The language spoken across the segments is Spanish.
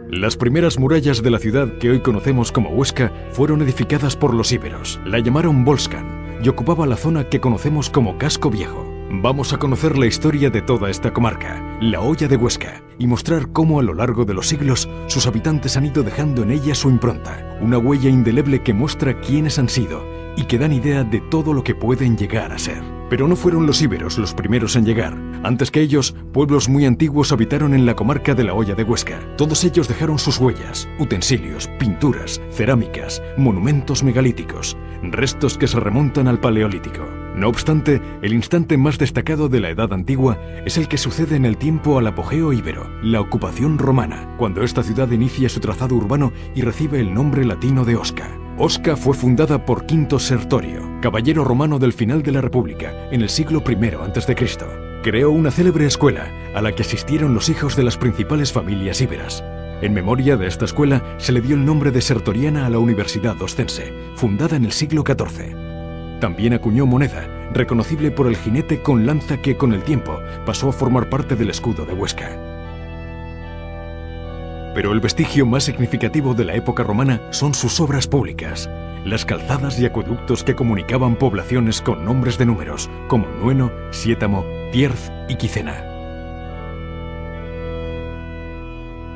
Las primeras murallas de la ciudad que hoy conocemos como Huesca fueron edificadas por los íberos. La llamaron Volscan y ocupaba la zona que conocemos como Casco Viejo. Vamos a conocer la historia de toda esta comarca, la Hoya de Huesca, y mostrar cómo a lo largo de los siglos sus habitantes han ido dejando en ella su impronta, una huella indeleble que muestra quiénes han sido y que dan idea de todo lo que pueden llegar a ser. Pero no fueron los íberos los primeros en llegar. Antes que ellos, pueblos muy antiguos habitaron en la comarca de la Hoya de Huesca. Todos ellos dejaron sus huellas, utensilios, pinturas, cerámicas, monumentos megalíticos, restos que se remontan al Paleolítico. No obstante, el instante más destacado de la Edad Antigua es el que sucede en el tiempo al apogeo íbero, la ocupación romana, cuando esta ciudad inicia su trazado urbano y recibe el nombre latino de Osca. Osca fue fundada por Quinto Sertorio, caballero romano del final de la República, en el siglo I a.C. Creó una célebre escuela a la que asistieron los hijos de las principales familias íberas. En memoria de esta escuela se le dio el nombre de Sertoriana a la Universidad Oscense, fundada en el siglo XIV. También acuñó moneda, reconocible por el jinete con lanza que con el tiempo pasó a formar parte del escudo de Huesca. Pero el vestigio más significativo de la época romana son sus obras públicas, las calzadas y acueductos que comunicaban poblaciones con nombres de números, como Nueno, Siétamo, Tierz y Quicena.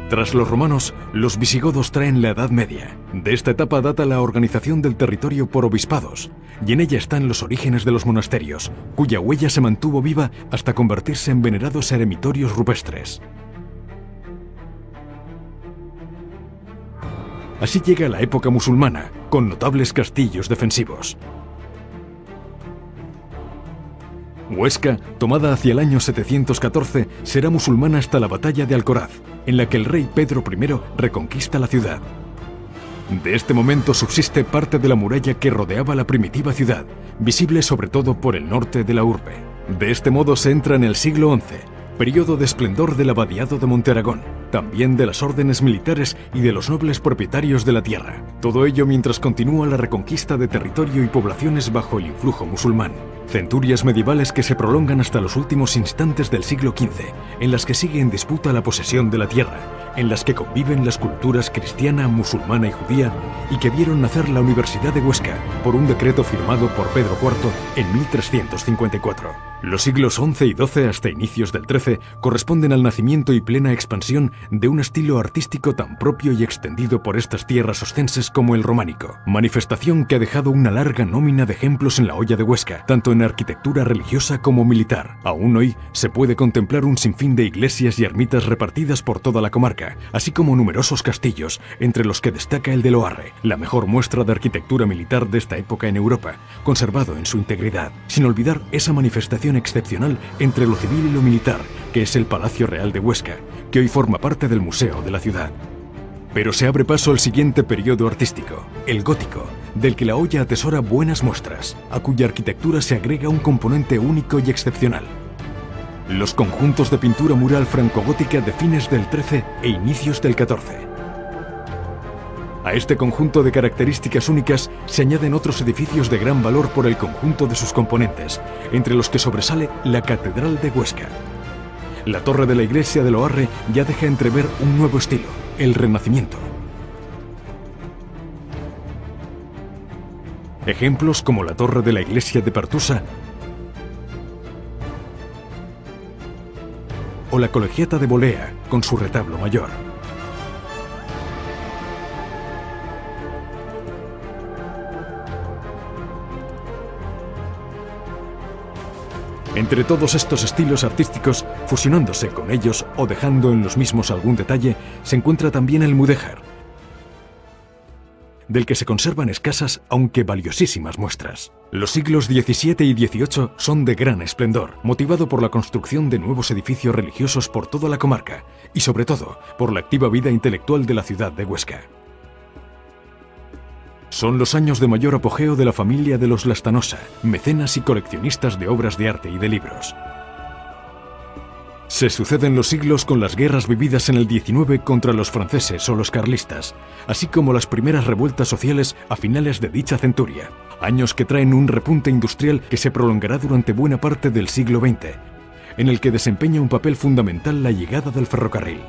Tras los romanos, los visigodos traen la Edad Media. De esta etapa data la organización del territorio por obispados, y en ella están los orígenes de los monasterios, cuya huella se mantuvo viva hasta convertirse en venerados eremitorios rupestres. Así llega la época musulmana, con notables castillos defensivos. Huesca, tomada hacia el año 714, será musulmana hasta la batalla de Alcoraz, en la que el rey Pedro I reconquista la ciudad. De este momento subsiste parte de la muralla que rodeaba la primitiva ciudad, visible sobre todo por el norte de la urbe. De este modo se entra en el siglo XI, periodo de esplendor del abadiado de Montearagón, también de las órdenes militares y de los nobles propietarios de la tierra. Todo ello mientras continúa la reconquista de territorio y poblaciones bajo el influjo musulmán. Centurias medievales que se prolongan hasta los últimos instantes del siglo XV, en las que sigue en disputa la posesión de la tierra, en las que conviven las culturas cristiana, musulmana y judía, y que vieron nacer la Universidad de Huesca por un decreto firmado por Pedro IV en 1354. Los siglos XI y XII hasta inicios del XIII corresponden al nacimiento y plena expansión de un estilo artístico tan propio y extendido por estas tierras oscenses como el románico, manifestación que ha dejado una larga nómina de ejemplos en la Hoya de Huesca, tanto en arquitectura religiosa como militar. Aún hoy se puede contemplar un sinfín de iglesias y ermitas repartidas por toda la comarca, así como numerosos castillos, entre los que destaca el de Loarre, la mejor muestra de arquitectura militar de esta época en Europa, conservado en su integridad, sin olvidar esa manifestación excepcional entre lo civil y lo militar, que es el Palacio Real de Huesca, que hoy forma parte del museo de la ciudad. Pero se abre paso al siguiente periodo artístico, el gótico, del que la Hoya atesora buenas muestras, a cuya arquitectura se agrega un componente único y excepcional: los conjuntos de pintura mural francogótica de fines del XIII e inicios del XIV. A este conjunto de características únicas se añaden otros edificios de gran valor por el conjunto de sus componentes, entre los que sobresale la Catedral de Huesca. La torre de la iglesia de Loarre ya deja entrever un nuevo estilo, el Renacimiento. Ejemplos como la torre de la iglesia de Pertusa o la colegiata de Bolea con su retablo mayor. Entre todos estos estilos artísticos, fusionándose con ellos o dejando en los mismos algún detalle, se encuentra también el mudéjar, del que se conservan escasas aunque valiosísimas muestras. Los siglos XVII y XVIII son de gran esplendor, motivado por la construcción de nuevos edificios religiosos por toda la comarca y sobre todo por la activa vida intelectual de la ciudad de Huesca. Son los años de mayor apogeo de la familia de los Lastanosa, mecenas y coleccionistas de obras de arte y de libros. Se suceden los siglos con las guerras vividas en el XIX contra los franceses o los carlistas, así como las primeras revueltas sociales a finales de dicha centuria, años que traen un repunte industrial que se prolongará durante buena parte del siglo XX, en el que desempeña un papel fundamental la llegada del ferrocarril.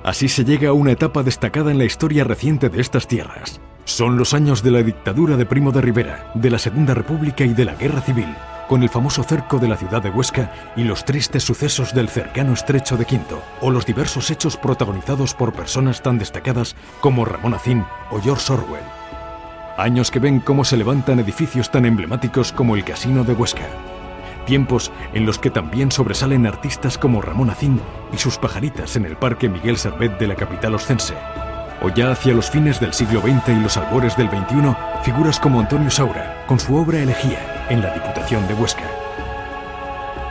Así se llega a una etapa destacada en la historia reciente de estas tierras. Son los años de la dictadura de Primo de Rivera, de la Segunda República y de la Guerra Civil, con el famoso cerco de la ciudad de Huesca y los tristes sucesos del cercano Estrecho de Quinto, o los diversos hechos protagonizados por personas tan destacadas como Ramón Acín o George Orwell. Años que ven cómo se levantan edificios tan emblemáticos como el Casino de Huesca. Tiempos en los que también sobresalen artistas como Ramón Acín y sus pajaritas en el Parque Miguel Servet de la capital oscense. O ya hacia los fines del siglo XX y los albores del XXI, figuras como Antonio Saura, con su obra Elegía, en la Diputación de Huesca.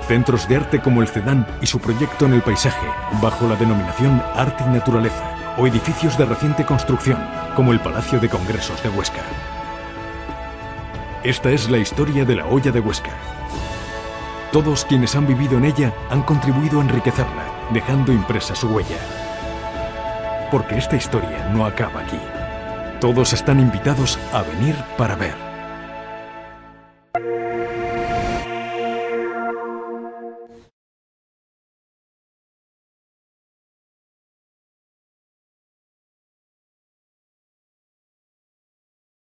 Centros de arte como el Cedán y su proyecto en el paisaje, bajo la denominación Arte y Naturaleza, o edificios de reciente construcción, como el Palacio de Congresos de Huesca. Esta es la historia de la Hoya de Huesca. Todos quienes han vivido en ella han contribuido a enriquecerla, dejando impresa su huella. Porque esta historia no acaba aquí. Todos están invitados a venir para ver.